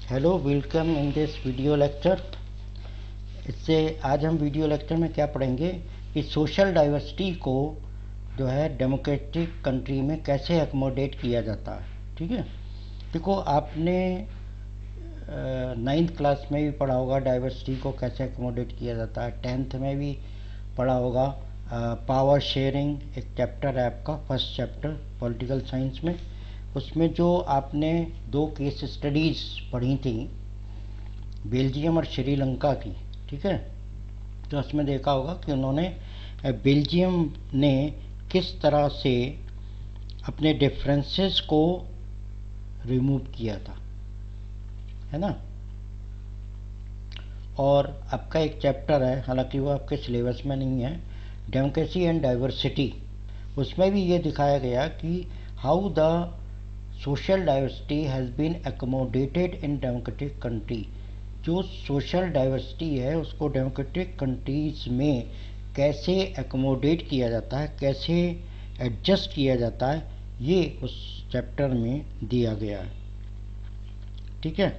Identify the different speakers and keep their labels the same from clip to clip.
Speaker 1: Hello, welcome in this video lecture. इससे आज हम वीडियो लेक्चर में क्या पढ़ेंगे कि सोशल डाइवर्सिटी को जो है डेमोक्रेटिक कंट्री में कैसे एकोमोडेट किया जाता है। ठीक है, देखो आपने 9th क्लास में भी पढ़ा होगा डाइवर्सिटी को कैसे एकोमोडेट किया जाता है। 10th में भी पढ़ा होगा। पावर शेयरिंग एक चैप्टर है आपका, फर्स्ट चैप्टर पॉलिटिकल साइंस में। उसमें जो आपने 2 केस स्टडीज़ पढ़ी थी, बेल्जियम और श्रीलंका की। ठीक है, तो उसमें देखा होगा कि उन्होंने बेल्जियम ने किस तरह से अपने डिफरेंसेस को रिमूव किया था, है ना। और आपका एक चैप्टर है, हालांकि वो आपके सिलेबस में नहीं है, डेमोक्रेसी एंड डाइवर्सिटी। उसमें भी ये दिखाया गया कि how the social diversity has been accommodated in democratic country. जो सोशल डाइवर्सिटी है उसको डेमोक्रेटिक कंट्रीज़ में कैसे एकोमोडेट किया जाता है, कैसे एडजस्ट किया जाता है, ये उस चैप्टर में दिया गया है। ठीक है,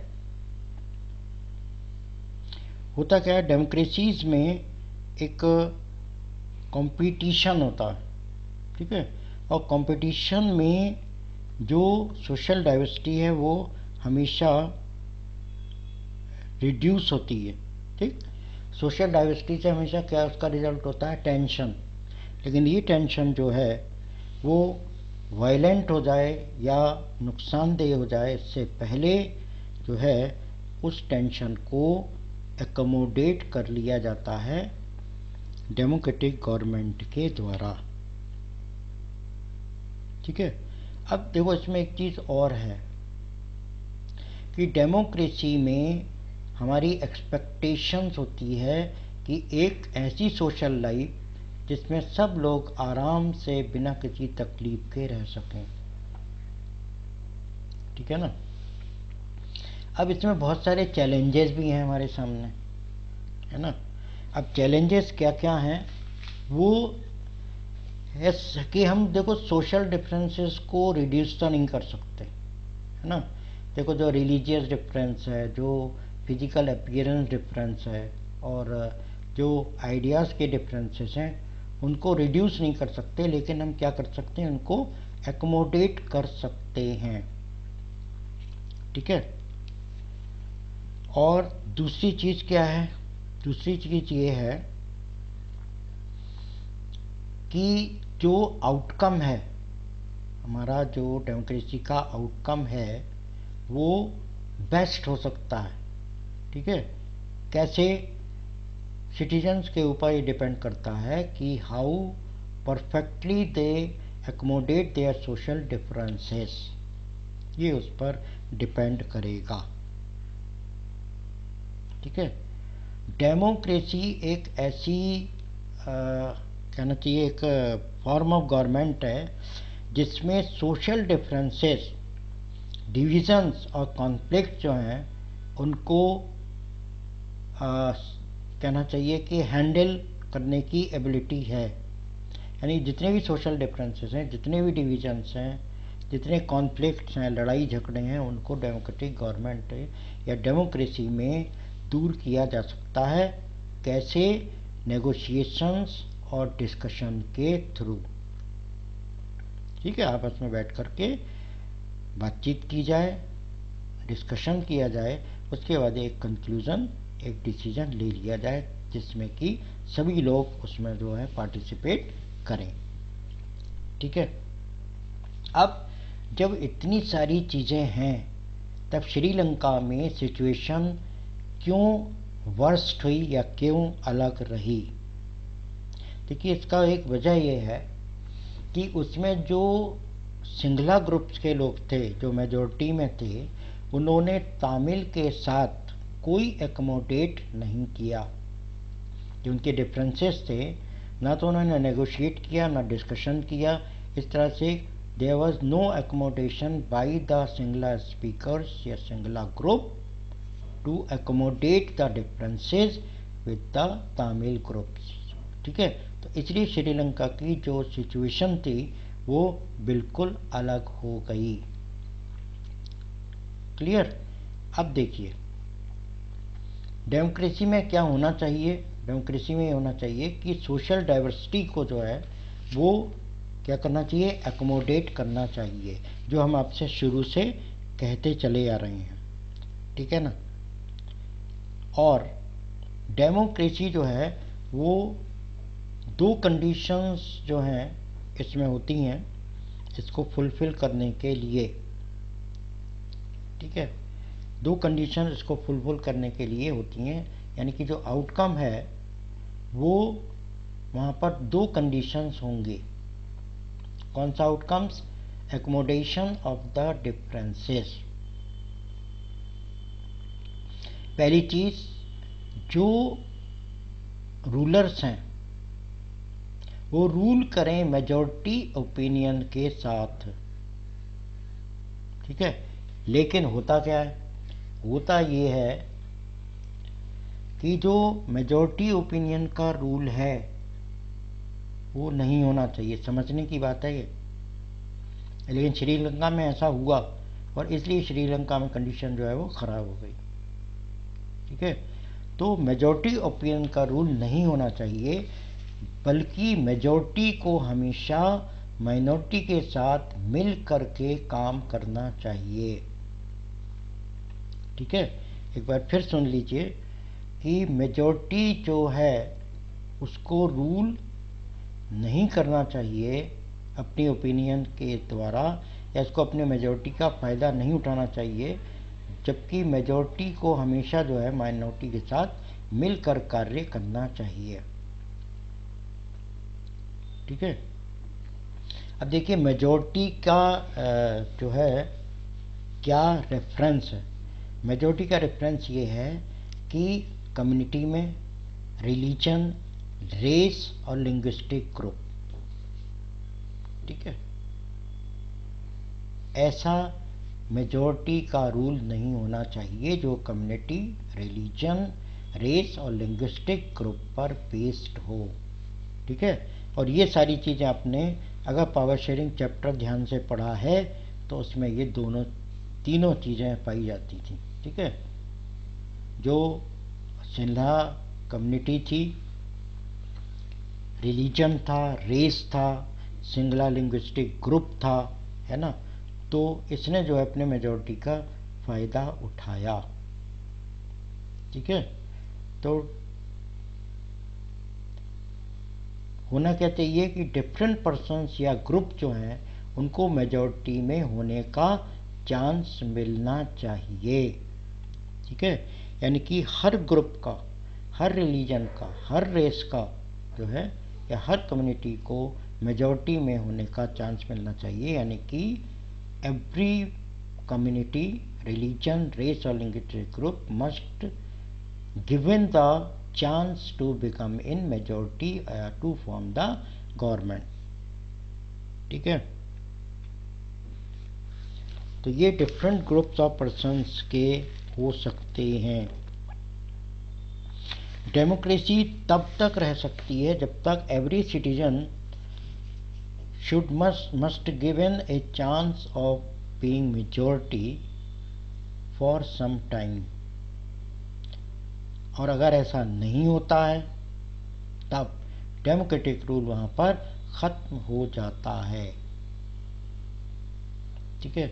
Speaker 1: होता क्या है, डेमोक्रेसीज में एक कंपटीशन होता है। ठीक है, और कंपटीशन में जो सोशल डाइवर्सिटी है वो हमेशा रिड्यूस होती है। ठीक, सोशल डाइवर्सिटी से हमेशा क्या उसका रिजल्ट होता है, टेंशन। लेकिन ये टेंशन जो है वो वायलेंट हो जाए या नुकसानदेह हो जाए, इससे पहले जो है उस टेंशन को एकोमोडेट कर लिया जाता है डेमोक्रेटिक गवर्नमेंट के द्वारा। ठीक है, अब देखो इसमें एक चीज़ और है कि डेमोक्रेसी में हमारी एक्सपेक्टेशंस होती है कि एक ऐसी सोशल लाइफ जिसमें सब लोग आराम से बिना किसी तकलीफ के रह सकें। ठीक है ना। अब इसमें बहुत सारे चैलेंजेस भी हैं हमारे सामने, है ना। अब चैलेंजेस क्या क्या हैं वो है कि हम देखो सोशल डिफरेंसेस को रिड्यूस तो नहीं कर सकते, है ना। देखो जो रिलीजियस डिफरेंस है, जो फिजिकल अपीयरेंस डिफरेंस है, और जो आइडियाज़ के डिफरेंसेस हैं उनको रिड्यूस नहीं कर सकते, लेकिन हम क्या कर सकते हैं, उनको एकोमोडेट कर सकते हैं। ठीक है, और दूसरी चीज़ क्या है, दूसरी चीज़ ये है कि जो आउटकम है हमारा, जो डेमोक्रेसी का आउटकम है वो बेस्ट हो सकता है। ठीक है, कैसे, सिटीजन्स के ऊपर ये डिपेंड करता है कि how perfectly they accommodate their social differences, ये उस पर डिपेंड करेगा। ठीक है, डेमोक्रेसी एक ऐसी कहना चाहिए एक फॉर्म ऑफ गवर्नमेंट है जिसमें सोशल डिफरेंसेस, डिविजन्स और कॉन्फ्लिक्ट जो हैं उनको कहना चाहिए कि हैंडल करने की एबिलिटी है। यानी जितने भी सोशल डिफरेंसेस हैं, जितने भी डिविजन्स हैं, जितने कॉन्फ्लिक्ट्स हैं, लड़ाई झगड़े हैं, उनको डेमोक्रेटिक गवर्नमेंट या डेमोक्रेसी में दूर किया जा सकता है। कैसे, नेगोशिएशंस और डिस्कशन के थ्रू। ठीक है, आपस में बैठ करके बातचीत की जाए, डिस्कशन किया जाए, उसके बाद एक कंक्लूज़न, एक डिसीजन ले लिया जाए जिसमें कि सभी लोग उसमें जो है पार्टिसिपेट करें। ठीक है, अब जब इतनी सारी चीज़ें हैं तब श्रीलंका में सिचुएशन क्यों वर्स्ट हुई या क्यों अलग रही। देखिए, इसका एक वजह यह है कि उसमें जो सिंगला ग्रुप्स के लोग थे, जो मेजॉरिटी में थे, उन्होंने तमिल के साथ कोई एकोमोडेट नहीं किया। जो उनके डिफरेंसेस थे, ना तो उन्होंने नेगोशिएट किया, ना डिस्कशन किया। इस तरह से there was no accommodation by the Sinhala speakers या Sinhala group to accommodate the differences with the Tamil groups. ठीक है, तो इसलिए श्रीलंका की जो सिचुएशन थी वो बिल्कुल अलग हो गई। क्लियर। अब देखिए डेमोक्रेसी में क्या होना चाहिए। डेमोक्रेसी में होना चाहिए कि सोशल डाइवर्सिटी को जो है वो क्या करना चाहिए, एकोमोडेट करना चाहिए, जो हम आपसे शुरू से कहते चले आ रहे हैं, ठीक है ना। और डेमोक्रेसी जो है वो दो कंडीशंस जो हैं इसमें होती हैं इसको फुलफिल करने के लिए, ठीक है। दो कंडीशन इसको फुलफिल करने के लिए होती हैं, यानी कि जो आउटकम है वो वहाँ पर दो कंडीशंस होंगे। कौन सा outcomes, accommodation of the differences. पहली चीज, जो रूलर्स हैं वो रूल करें मेजॉरिटी ओपिनियन के साथ, ठीक है। लेकिन होता क्या है, होता ये है कि जो मेजॉरिटी ओपिनियन का रूल है वो नहीं होना चाहिए, समझने की बात है ये। लेकिन श्रीलंका में ऐसा हुआ और इसलिए श्रीलंका में कंडीशन जो है वो खराब हो गई, ठीक है। तो मेजॉरिटी ओपिनियन का रूल नहीं होना चाहिए, बल्कि मेजॉरिटी को हमेशा माइनॉरिटी के साथ मिल करके काम करना चाहिए, ठीक है। एक बार फिर सुन लीजिए कि मेजॉरिटी जो है उसको रूल नहीं करना चाहिए अपनी ओपिनियन के द्वारा, या इसको अपने मेजॉरिटी का फ़ायदा नहीं उठाना चाहिए, जबकि मेजॉरिटी को हमेशा जो है माइनॉरिटी के साथ मिलकर कार्य करना चाहिए, ठीक है। अब देखिए मेजॉरिटी का जो है क्या रेफरेंस है। मेजॉरिटी का रेफरेंस ये है कि कम्युनिटी में रिलीजन, रेस और लिंग्विस्टिक ग्रुप, ठीक है। ऐसा मेजॉरिटी का रूल नहीं होना चाहिए जो कम्युनिटी, रिलीजन, रेस और लिंग्विस्टिक ग्रुप पर बेस्ड हो, ठीक है। और ये सारी चीज़ें आपने अगर पावर शेयरिंग चैप्टर ध्यान से पढ़ा है तो उसमें ये तीनों चीज़ें पाई जाती थी, ठीक है। जो सिंधा कम्युनिटी थी, रिलीजन था, रेस था, सिंगला लिंग्विस्टिक ग्रुप था, है ना। तो इसने जो है अपने मेजॉरिटी का फ़ायदा उठाया, ठीक है। तो होना क्या चाहिए कि डिफरेंट पर्सन्स या ग्रुप जो हैं उनको मेजॉरिटी में होने का चांस मिलना चाहिए, ठीक है। यानी कि हर ग्रुप का, हर रिलीजन का, हर रेस का जो है या हर कम्युनिटी को मेजॉरिटी में होने का चांस मिलना चाहिए, यानी कि एवरी कम्युनिटी, रिलीजन, रेस और linguistic group must given the chance to become in majority to form the government, ठीक है। तो ये डिफरेंट ग्रुप्स ऑफ पर्सन्स के हो सकते हैं। डेमोक्रेसी तब तक रह सकती है जब तक every citizen should must given a chance of being majority for some time। और अगर ऐसा नहीं होता है तब डेमोक्रेटिक रूल वहां पर खत्म हो जाता है, ठीक है।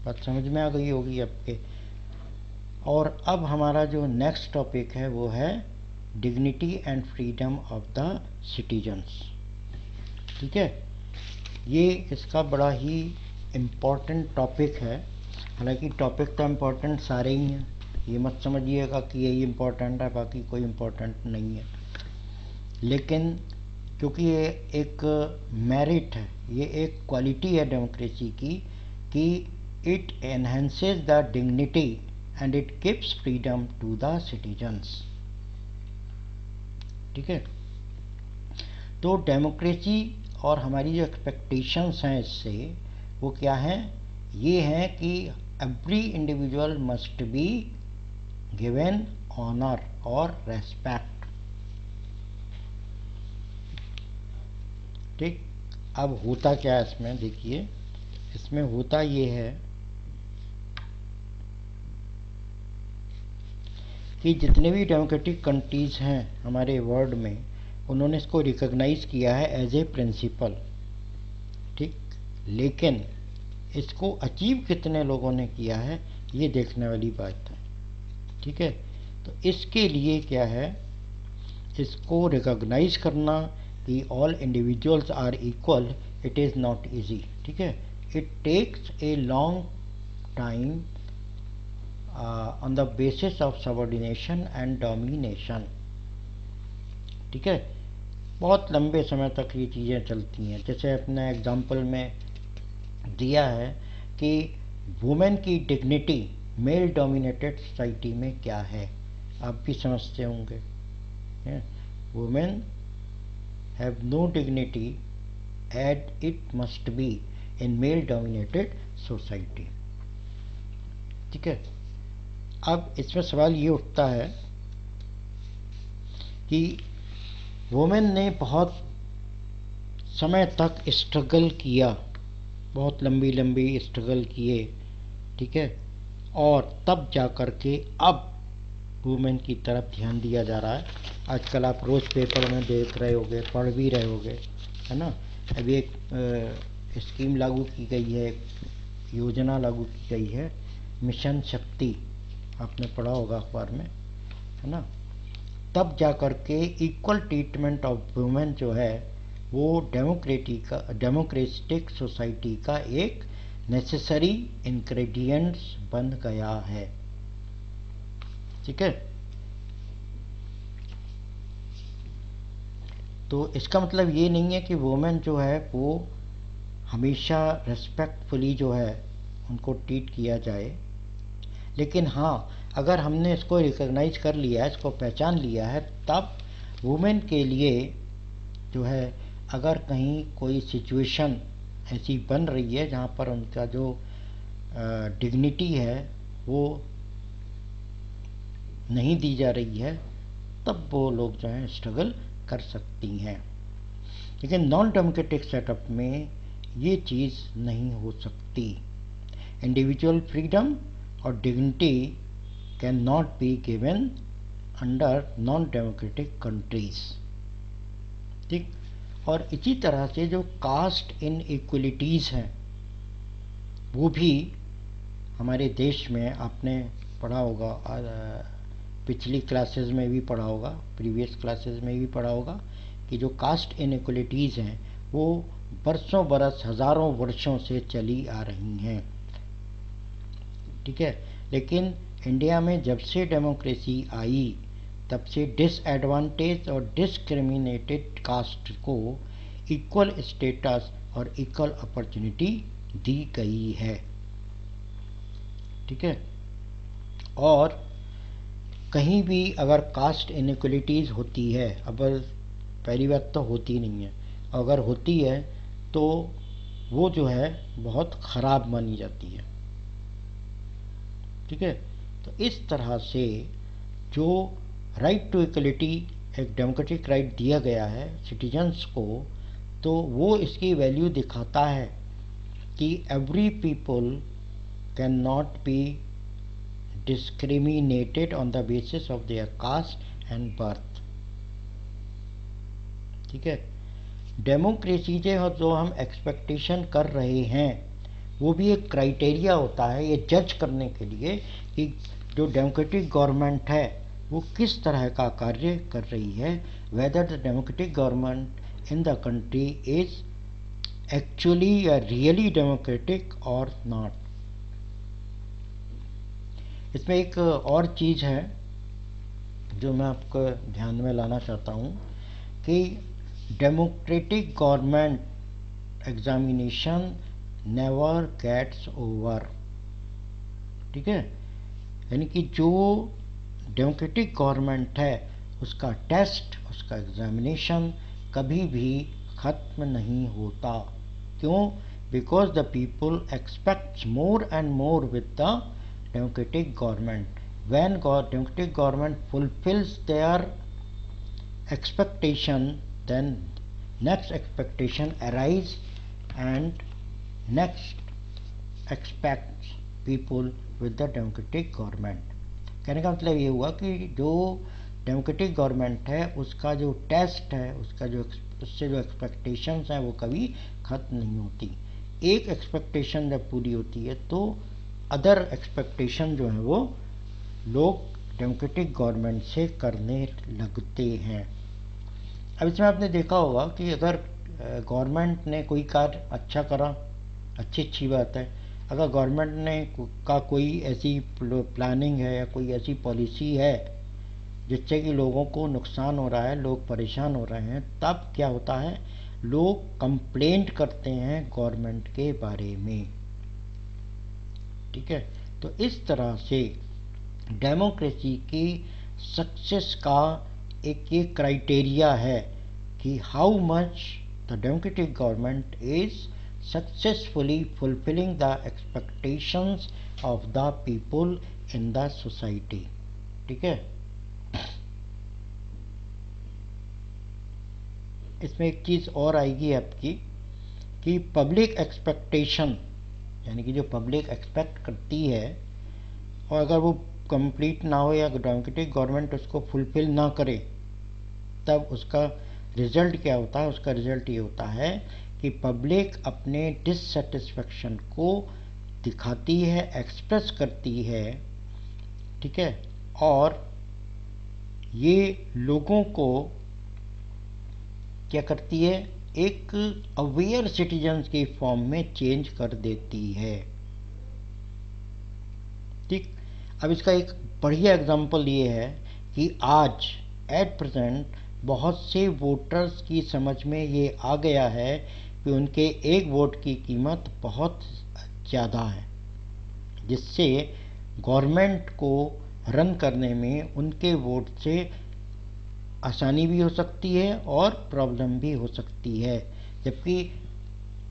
Speaker 1: बात समझ में आ गई होगी आपके। और अब हमारा जो नेक्स्ट टॉपिक है वो है dignity and freedom of the citizens, ठीक है। ये इसका बड़ा ही इम्पोर्टेंट टॉपिक है। हालांकि टॉपिक तो इम्पोर्टेंट सारे ही हैं, ये मत समझिएगा कि यही इम्पोर्टेंट है बाकी कोई इम्पोर्टेंट नहीं है, लेकिन क्योंकि ये एक मेरिट है, ये एक क्वालिटी है डेमोक्रेसी की कि it enhances the dignity and it gives freedom to the citizens, ठीक है। तो डेमोक्रेसी और हमारी जो एक्सपेक्टेशंस हैं इससे वो क्या हैं, ये हैं कि every individual must be given honour और रेस्पेक्ट, ठीक। अब होता क्या है इसमें, देखिए इसमें होता ये है कि जितने भी डेमोक्रेटिक कंट्रीज़ हैं हमारे वर्ल्ड में, उन्होंने इसको रिकॉग्नाइज किया है एज ए प्रिंसिपल, ठीक। लेकिन इसको अचीव कितने लोगों ने किया है, ये देखने वाली बात है, ठीक है। तो इसके लिए क्या है, इसको रिकॉग्नाइज करना कि all individuals are equal, it is not easy, ठीक है। It takes a long time on the basis of subordination and domination, ठीक है। बहुत लंबे समय तक ये चीज़ें चलती हैं। जैसे अपने एग्जाम्पल में दिया है कि वुमेन की डिग्निटी मेल डोमिनेटेड सोसाइटी में क्या है, आप भी समझते होंगे। Women have no dignity at it must be in male dominated society, ठीक है। अब इसमें सवाल ये उठता है कि वुमेन ने बहुत समय तक स्ट्रगल किया, बहुत लंबी लंबी स्ट्रगल किए, ठीक है, और तब जा कर के अब वुमेन की तरफ ध्यान दिया जा रहा है। आजकल आप रोज़ पेपर में देख रहे होगे, पढ़ भी रहे होगे, है ना। अभी एक स्कीम लागू की गई है, योजना लागू की गई है, मिशन शक्ति, आपने पढ़ा होगा अखबार में, है ना। तब जा कर के इक्वल ट्रीटमेंट ऑफ वुमेन जो है वो डेमोक्रेटिक सोसाइटी का एक नेसेसरी इंग्रेडिएंट्स बन गया है, ठीक है। तो इसका मतलब ये नहीं है कि वुमेन जो है वो हमेशा रेस्पेक्टफुली जो है उनको ट्रीट किया जाए, लेकिन हाँ, अगर हमने इसको रिकॉग्नाइज कर लिया है, इसको पहचान लिया है, तब वुमेन के लिए जो है अगर कहीं कोई सिचुएशन ऐसी बन रही है जहाँ पर उनका जो डिग्निटी है वो नहीं दी जा रही है, तब वो लोग जो है स्ट्रगल कर सकती हैं। लेकिन नॉन डेमोक्रेटिक सेटअप में ये चीज़ नहीं हो सकती। इंडिविजुअल फ्रीडम और dignity can not be given under non democratic countries, ठीक। और इसी तरह से जो कास्ट इन इक्वलिटीज़ हैं वो भी हमारे देश में आपने पढ़ा होगा, पिछली क्लासेस में भी पढ़ा होगा, प्रीवियस क्लासेस में भी पढ़ा होगा कि जो कास्ट इन इक्वलिटीज़ हैं वो बरसों बरस, हज़ारों वर्षों से चली आ रही हैं, ठीक है। लेकिन इंडिया में जब से डेमोक्रेसी आई तब से डिसएडवांटेज और डिस्क्रिमिनेटेड कास्ट को इक्वल स्टेटस और इक्वल अपॉर्चुनिटी दी गई है, ठीक है। और कहीं भी अगर कास्ट इनइक्वलिटीज़ होती है, अब पहली बात तो होती नहीं है, अगर होती है तो वो जो है बहुत ख़राब मानी जाती है, ठीक है। तो इस तरह से जो राइट टू इक्वलिटी एक डेमोक्रेटिक राइट दिया गया है सिटीजन्स को, तो वो इसकी वैल्यू दिखाता है कि every people can not be discriminated on the basis of their caste and birth, ठीक है। डेमोक्रेसी जो हम एक्सपेक्टेशन कर रहे हैं वो भी एक क्राइटेरिया होता है ये जज करने के लिए कि जो डेमोक्रेटिक गवर्नमेंट है वो किस तरह का कार्य कर रही है, weather the democratic government in the country is actually या रियली डेमोक्रेटिक और नॉट। इसमें एक और चीज़ है जो मैं आपको ध्यान में लाना चाहता हूँ कि democratic government examination never gets over, ठीक है। यानी कि जो डेमोक्रेटिक गवर्नमेंट है उसका टेस्ट, उसका एग्जामिनेशन कभी भी ख़त्म नहीं होता। क्यों? Because the people aspects more and more with the democratic government. When democratic government fulfills their expectation, then next expectation arise and next expects people with the democratic government. कहने का मतलब ये हुआ कि जो डेमोक्रेटिक गवर्नमेंट है उसका जो टेस्ट है, उसका जो उससे जो एक्सपेक्टेशंस हैं वो कभी ख़त्म नहीं होती। एक एक्सपेक्टेशन जब पूरी होती है तो अदर एक्सपेक्टेशन जो है वो लोग डेमोक्रेटिक गवर्नमेंट से करने लगते हैं। अब इसमें आपने देखा होगा कि अगर गवर्नमेंट ने कोई कार्य अच्छा करा, अच्छी बात है। अगर गवर्नमेंट ने का कोई ऐसी प्लानिंग है या कोई ऐसी पॉलिसी है जिससे कि लोगों को नुकसान हो रहा है, लोग परेशान हो रहे हैं, तब क्या होता है, लोग कंप्लेंट करते हैं गवर्नमेंट के बारे में। ठीक है, तो इस तरह से डेमोक्रेसी की सक्सेस का एक ये क्राइटेरिया है कि how much the democratic government is successfully fulfilling the expectations of the people in the society. ठीक है, इसमें एक चीज़ और आएगी आपकी कि पब्लिक एक्सपेक्टेशन, यानी कि जो पब्लिक एक्सपेक्ट करती है और अगर वो कंप्लीट ना हो या डेमोक्रेटिक गवर्नमेंट उसको फुलफिल ना करे, तब उसका रिजल्ट क्या होता है? उसका रिजल्ट ये होता है कि पब्लिक अपने डिससेटिस्फेक्शन को दिखाती है, एक्सप्रेस करती है। ठीक है, और ये लोगों को क्या करती है, एक अवेयर सिटीजन्स के फॉर्म में चेंज कर देती है। ठीक, अब इसका एक बढ़िया एग्जांपल ये है कि आज एट प्रेजेंट बहुत से वोटर्स की समझ में ये आ गया है कि उनके एक वोट की कीमत बहुत ज़्यादा है, जिससे गवर्नमेंट को रन करने में उनके वोट से आसानी भी हो सकती है और प्रॉब्लम भी हो सकती है। जबकि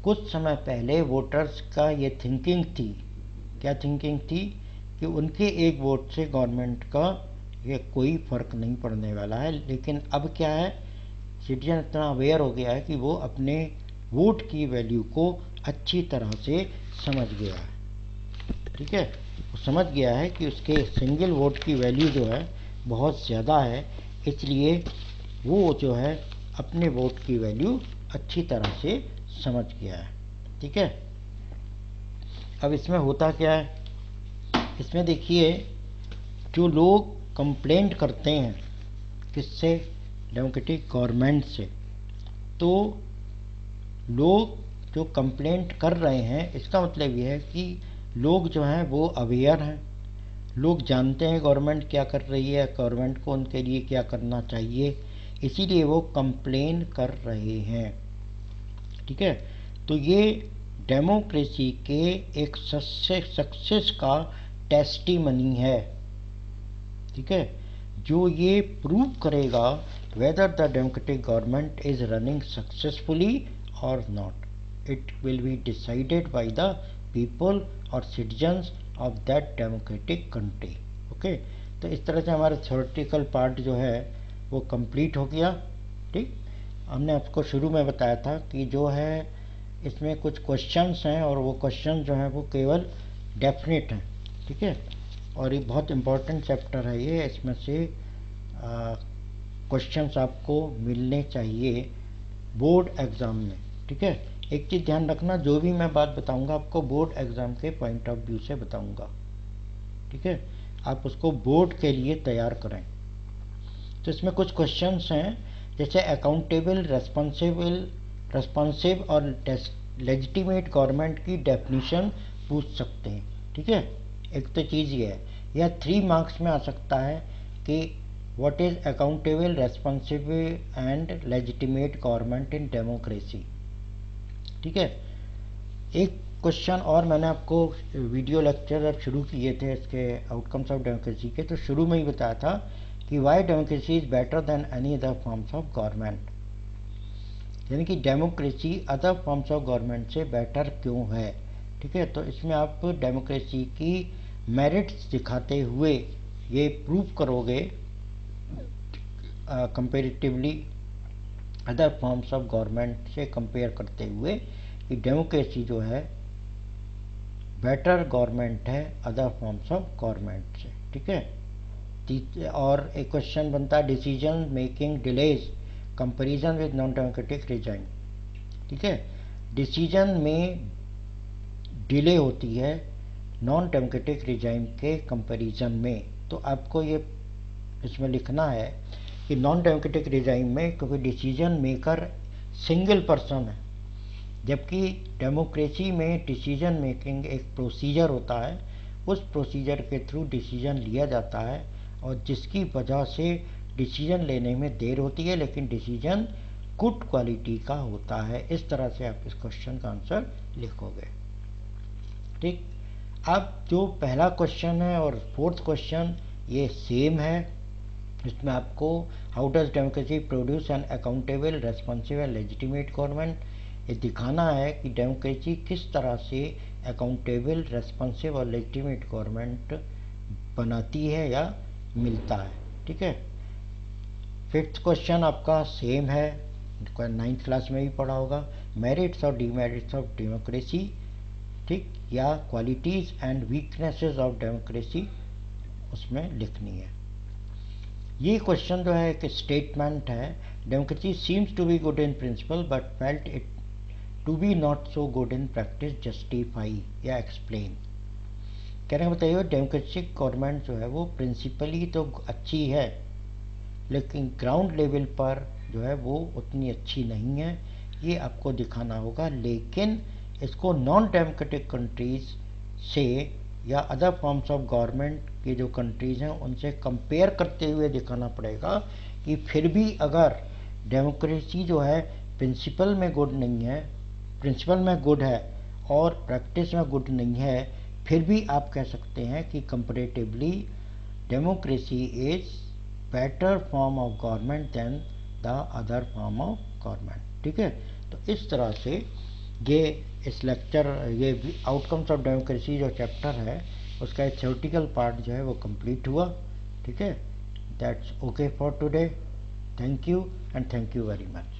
Speaker 1: कुछ समय पहले वोटर्स का ये थिंकिंग थी, क्या थिंकिंग थी, कि उनके एक वोट से गवर्नमेंट का ये कोई फ़र्क नहीं पड़ने वाला है। लेकिन अब क्या है, सिटीजन इतना अवेयर हो गया है कि वो अपने वोट की वैल्यू को अच्छी तरह से समझ गया है। ठीक है, वो समझ गया है कि उसके सिंगल वोट की वैल्यू जो है बहुत ज़्यादा है, इसलिए वो जो है अपने वोट की वैल्यू अच्छी तरह से समझ गया है। ठीक है, अब इसमें होता क्या है, इसमें देखिए जो लोग कंप्लेंट करते हैं किससे, डेमोक्रेटिक गवर्नमेंट से, तो लोग जो कंप्लेंट कर रहे हैं इसका मतलब ये है कि लोग जो हैं वो अवेयर हैं, लोग जानते हैं गवर्नमेंट क्या कर रही है, गवर्नमेंट को उनके लिए क्या करना चाहिए, इसीलिए वो कंप्लेन कर रहे हैं। ठीक है, तो ये डेमोक्रेसी के एक सक्सेस का टेस्टिमनी है। ठीक है, जो ये प्रूव करेगा whether the democratic government is running successfully और not, it will be decided by the people और citizens of that democratic country. Okay, तो इस तरह से हमारा थ्योरेटिकल पार्ट जो है वो कंप्लीट हो गया। ठीक, हमने आपको शुरू में बताया था कि जो है इसमें कुछ क्वेश्चंस हैं और वो क्वेश्चन जो हैं वो केवल डेफिनेट हैं। ठीक है, और ये बहुत इम्पोर्टेंट चैप्टर है ये, इसमें से क्वेश्चंस आपको मिलने चाहिए बोर्ड एग्ज़ाम में। ठीक है, एक चीज़ ध्यान रखना, जो भी मैं बात बताऊंगा आपको बोर्ड एग्ज़ाम के पॉइंट ऑफ व्यू से बताऊंगा। ठीक है, आप उसको बोर्ड के लिए तैयार करें। तो इसमें कुछ क्वेश्चंस हैं, जैसे अकाउंटेबल, रेस्पॉन्सिव और लेजिटिमेट गवर्नमेंट की डेफिनेशन पूछ सकते हैं। ठीक है, एक तो चीज़ ये है, यह 3 मार्क्स में आ सकता है कि what is accountable, responsive and legitimate government in democracy. ठीक है, एक क्वेश्चन और मैंने आपको वीडियो लेक्चर जब शुरू किए थे इसके आउटकम्स ऑफ डेमोक्रेसी के, तो शुरू में ही बताया था कि Y democracy is better than any other forms of government, यानी कि democracy other forms of government से बेटर क्यों है। ठीक है, तो इसमें आप डेमोक्रेसी की मेरिट्स दिखाते हुए ये प्रूव करोगे comparatively other forms of government से कंपेयर करते हुए कि डेमोक्रेसी जो है बेटर गवर्नमेंट है अदर फॉर्म्स ऑफ गवर्नमेंट से। ठीक है, और एक क्वेश्चन बनता है decision making delays comparison with non democratic regime. ठीक है, डिसीजन में डिले होती है नॉन डेमोक्रेटिक रिजाइम के कंपैरिजन में। तो आपको ये इसमें लिखना है कि नॉन डेमोक्रेटिक रिजाइम में क्योंकि डिसीजन मेकर सिंगल पर्सन है, जबकि डेमोक्रेसी में डिसीजन मेकिंग एक प्रोसीजर होता है, उस प्रोसीजर के थ्रू डिसीजन लिया जाता है और जिसकी वजह से डिसीजन लेने में देर होती है, लेकिन डिसीजन गुड क्वालिटी का होता है। इस तरह से आप इस क्वेश्चन का आंसर लिखोगे। ठीक, अब जो पहला क्वेश्चन है और फोर्थ क्वेश्चन ये सेम है। इसमें आपको how does democracy produce an accountable responsible legitimate government, ये दिखाना है कि डेमोक्रेसी किस तरह से अकाउंटेबल रेस्पॉन्सिबल और लेजिटिमेट गवर्नमेंट बनाती है या मिलता है। ठीक है, फिफ्थ क्वेश्चन आपका सेम है, 9th क्लास में भी पढ़ा होगा, मेरिट्स और डिमेरिट्स ऑफ डेमोक्रेसी। ठीक, या qualities and weaknesses of democracy उसमें लिखनी है। ये क्वेश्चन जो है एक स्टेटमेंट है, democracy seems to be good in principle but felt it to be not so good in practice, justify या एक्सप्लेन। कहने का बताइए डेमोक्रेटिक गवर्नमेंट जो है वो प्रिंसिपली तो अच्छी है, लेकिन ग्राउंड लेवल पर जो है वो उतनी अच्छी नहीं है, ये आपको दिखाना होगा। लेकिन इसको नॉन डेमोक्रेटिक कंट्रीज से या अदर फॉर्म्स ऑफ गवर्नमेंट की जो कंट्रीज हैं उनसे कंपेयर करते हुए दिखाना पड़ेगा कि फिर भी अगर डेमोक्रेसी जो है प्रिंसिपल में गुड नहीं है, प्रिंसिपल में गुड है और प्रैक्टिस में गुड नहीं है, फिर भी आप कह सकते हैं कि comparatively democracy is better form of government than the other form of government. ठीक है, तो इस तरह से ये इस लेक्चर ये आउटकम्स ऑफ डेमोक्रेसी जो चैप्टर है उसका थ्योरेटिकल पार्ट जो है वो कंप्लीट हुआ। ठीक है, that's okay for today. Thank you and thank you very much.